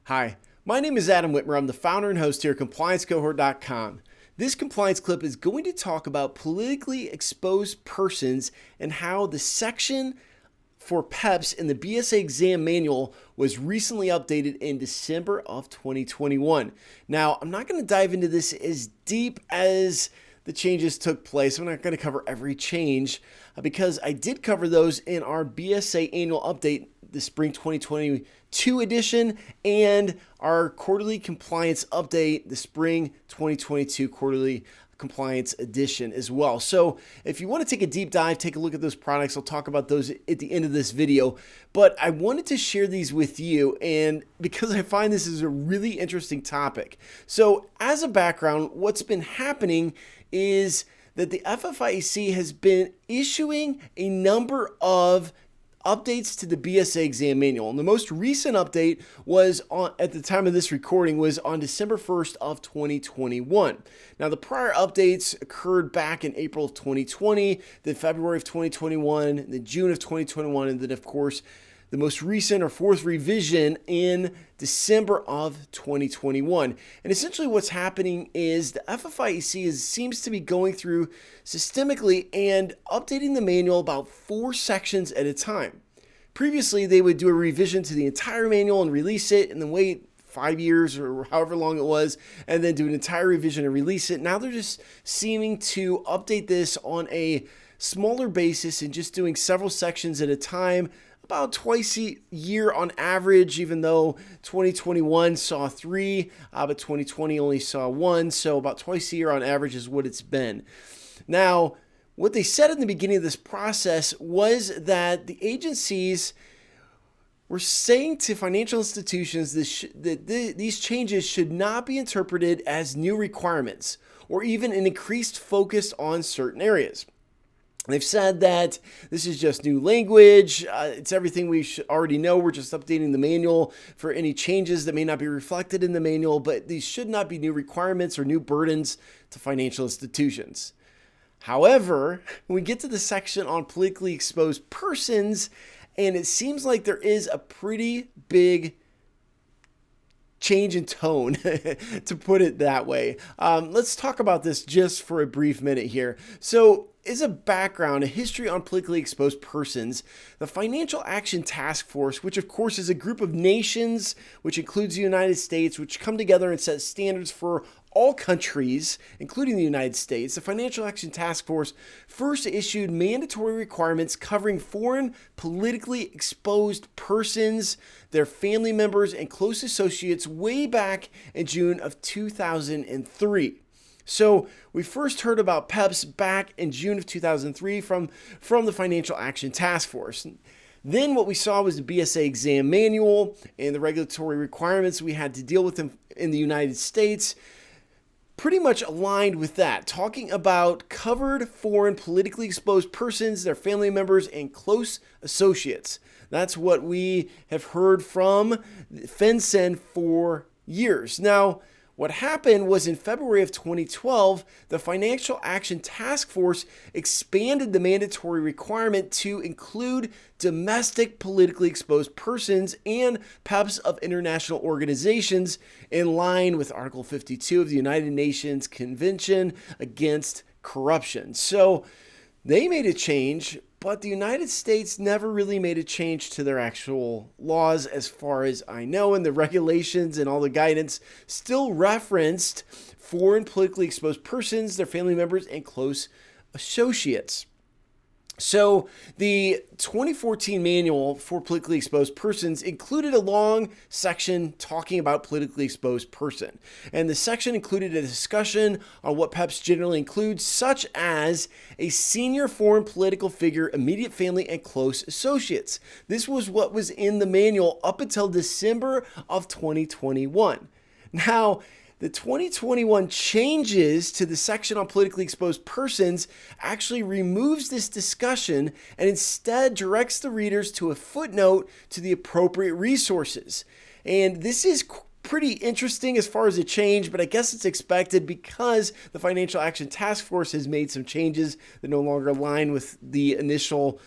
Hi, my name is Adam Whitmer. I'm the founder and host here at ComplianceCohort.com. This compliance clip is going to talk about politically exposed persons and how the section for PEPs in the BSA Exam Manual was recently updated in December of 2021. Now, I'm not going to dive into this as deep as the changes took place. I'm not going to cover every change because I did cover those in our BSA annual update, the spring 2022 edition, and our quarterly compliance update, the spring 2022 quarterly compliance edition as well. So if you want to take a deep dive, take a look at those products. I'll talk about those at the end of this video, but I wanted to share these with you and because I find this is a really interesting topic. So as a background, what's been happening is that the FFIEC has been issuing a number of updates to the BSA Exam Manual. And the most recent update was at the time of this recording was on December 1st of 2021. Now the prior updates occurred back in April of 2020, then February of 2021, then June of 2021, and then of course the most recent or fourth revision in December of 2021. And essentially what's happening is the FFIEC seems to be going through systemically and updating the manual about 4 sections at a time. Previously, they would do a revision to the entire manual and release it and then wait 5 years or however long it was, and then do an entire revision and release it. Now they're just seeming to update this on a smaller basis and just doing several sections at a time, about twice a year on average, even though 2021 saw 3, but 2020 only saw 1. So about twice a year on average is what it's been. Now, what they said in the beginning of this process was that the agencies were saying to financial institutions that these changes should not be interpreted as new requirements or even an increased focus on certain areas. They've said that this is just new language. It's everything we should already know. We're just updating the manual for any changes that may not be reflected in the manual, but these should not be new requirements or new burdens to financial institutions. However, when we get to the section on politically exposed persons, and it seems like there is a pretty big change in tone, to put it that way. Let's talk about this just for a brief minute here. So, as a background, a history on politically exposed persons, the Financial Action Task Force, which of course is a group of nations, which includes the United States, which come together and set standards for all countries, including the United States. The Financial Action Task Force first issued mandatory requirements covering foreign politically exposed persons, their family members, and close associates way back in June of 2003. So we first heard about PEPs back in June of 2003 from the Financial Action Task Force. Then what we saw was the BSA Exam Manual and the regulatory requirements we had to deal with in the United States, pretty much aligned with that, talking about covered foreign politically exposed persons, their family members, and close associates. That's what we have heard from FinCEN for years. Now, what happened was in February of 2012, the Financial Action Task Force expanded the mandatory requirement to include domestic politically exposed persons and PEPs of international organizations in line with Article 52 of the United Nations Convention Against Corruption. So they made a change, but the United States never really made a change to their actual laws as far as I know, and the regulations and all the guidance still referenced foreign politically exposed persons, their family members, and close associates. So the 2014 manual for politically exposed persons included a long section talking about politically exposed person. And the section included a discussion on what PEPs generally include, such as a senior foreign political figure, immediate family, and close associates. This was what was in the manual up until December of 2021. Now, the 2021 changes to the section on politically exposed persons actually removes this discussion and instead directs the readers to a footnote to the appropriate resources. And this is pretty interesting as far as a change, but I guess it's expected because the Financial Action Task Force has made some changes that no longer align with the initial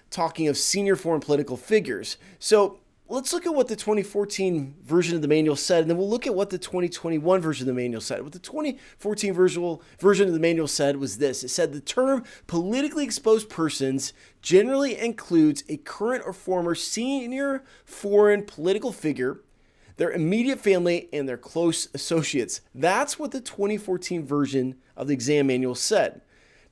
talking of senior foreign political figures. So let's look at what the 2014 version of the manual said, and then we'll look at what the 2021 version of the manual said. What the 2014 version of the manual said was this. It said the term politically exposed persons generally includes a current or former senior foreign political figure, their immediate family, and their close associates. That's what the 2014 version of the exam manual said.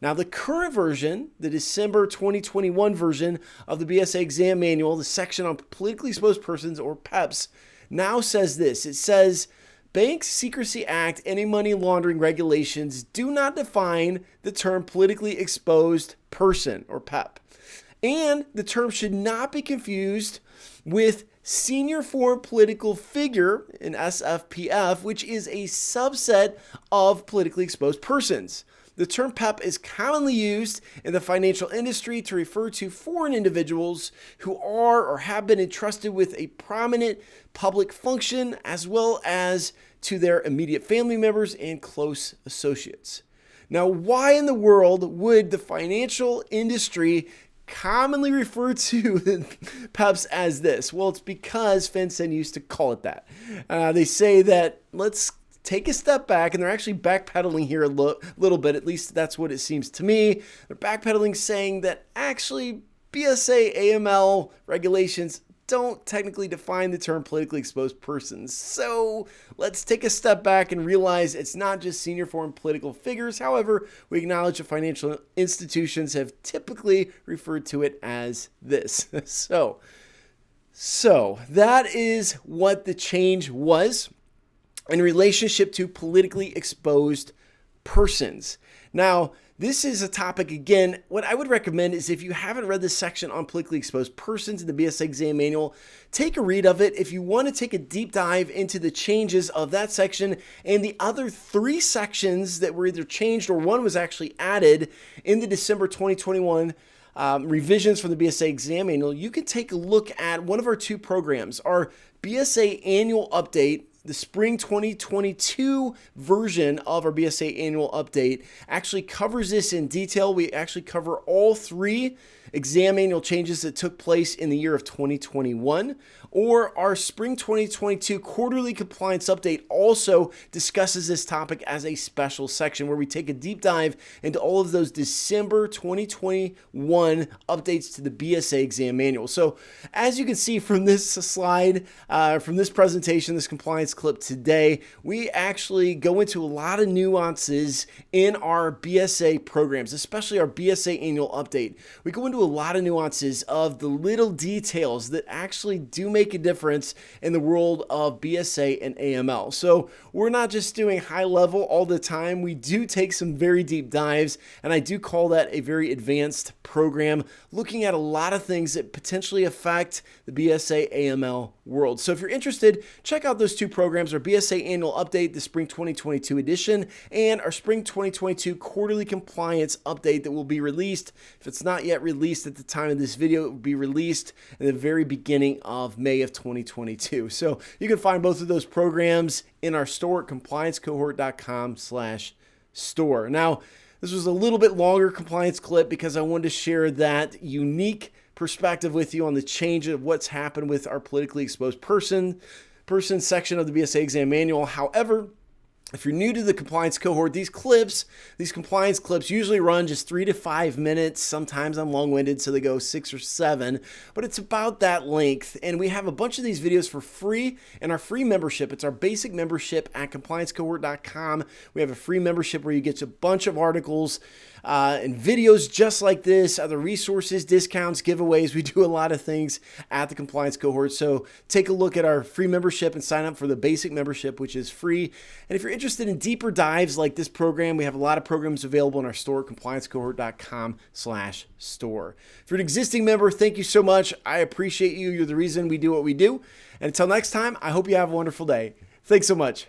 Now, the current version, the December 2021 version of the BSA Exam Manual, the section on politically exposed persons, or PEPs, now says this. It says, Bank Secrecy Act, any money laundering regulations do not define the term politically exposed person, or PEP. And the term should not be confused with senior foreign political figure, an SFPF, which is a subset of politically exposed persons. The term PEP is commonly used in the financial industry to refer to foreign individuals who are or have been entrusted with a prominent public function, as well as to their immediate family members and close associates. Now, why in the world would the financial industry commonly refer to PEPs as this? Well, it's because FinCEN used to call it that. They say that let's take a step back, and they're actually backpedaling here a little bit. At least that's what it seems to me. They're backpedaling, saying that actually BSA AML regulations don't technically define the term politically exposed persons. So let's take a step back and realize it's not just senior foreign political figures. However, we acknowledge that financial institutions have typically referred to it as this. So that is what the change was in relationship to politically exposed persons. Now, this is a topic, again, what I would recommend is if you haven't read this section on politically exposed persons in the BSA Exam Manual, take a read of it. If you want to take a deep dive into the changes of that section and the other 3 sections that were either changed or one was actually added in the December 2021 revisions from the BSA Exam Manual, you can take a look at one of our 2 programs, our BSA Annual Update. The spring 2022 version of our BSA Annual Update actually covers this in detail. We actually cover all 3 exam manual changes that took place in the year of 2021. Or our spring 2022 quarterly compliance update also discusses this topic as a special section where we take a deep dive into all of those December 2021 updates to the BSA Exam Manual. So as you can see from this slide, from this presentation, this compliance clip today, we actually go into a lot of nuances in our BSA programs, especially our BSA Annual Update. We go into a lot of nuances of the little details that actually do make a difference in the world of BSA and AML. So we're not just doing high level all the time. We do take some very deep dives, and I do call that a very advanced program, looking at a lot of things that potentially affect the BSA AML world. So if you're interested, check out those 2 programs, our BSA Annual Update, the Spring 2022 edition, and our Spring 2022 Quarterly Compliance Update that will be released. If it's not yet released at the time of this video, it will be released in the very beginning of May of 2022. So you can find both of those programs in our store at compliancecohort.com/store. Now, this was a little bit longer compliance clip because I wanted to share that unique perspective with you on the change of what's happened with our politically exposed person section of the BSA Exam Manual. However, if you're new to the compliance cohort, these compliance clips usually run just 3 to 5 minutes. Sometimes I'm long-winded, so they go 6 or 7, but it's about that length. And we have a bunch of these videos for free in our free membership. It's our basic membership at compliancecohort.com. We have a free membership where you get a bunch of articles and videos just like this, other resources, discounts, giveaways. We do a lot of things at the compliance cohort. So take a look at our free membership and sign up for the basic membership, which is free. And if you're interested in deeper dives like this program, we have a lot of programs available in our store, compliancecohort.com/store. If you're an existing member, thank you so much. I appreciate you. You're the reason we do what we do. And until next time, I hope you have a wonderful day. Thanks so much.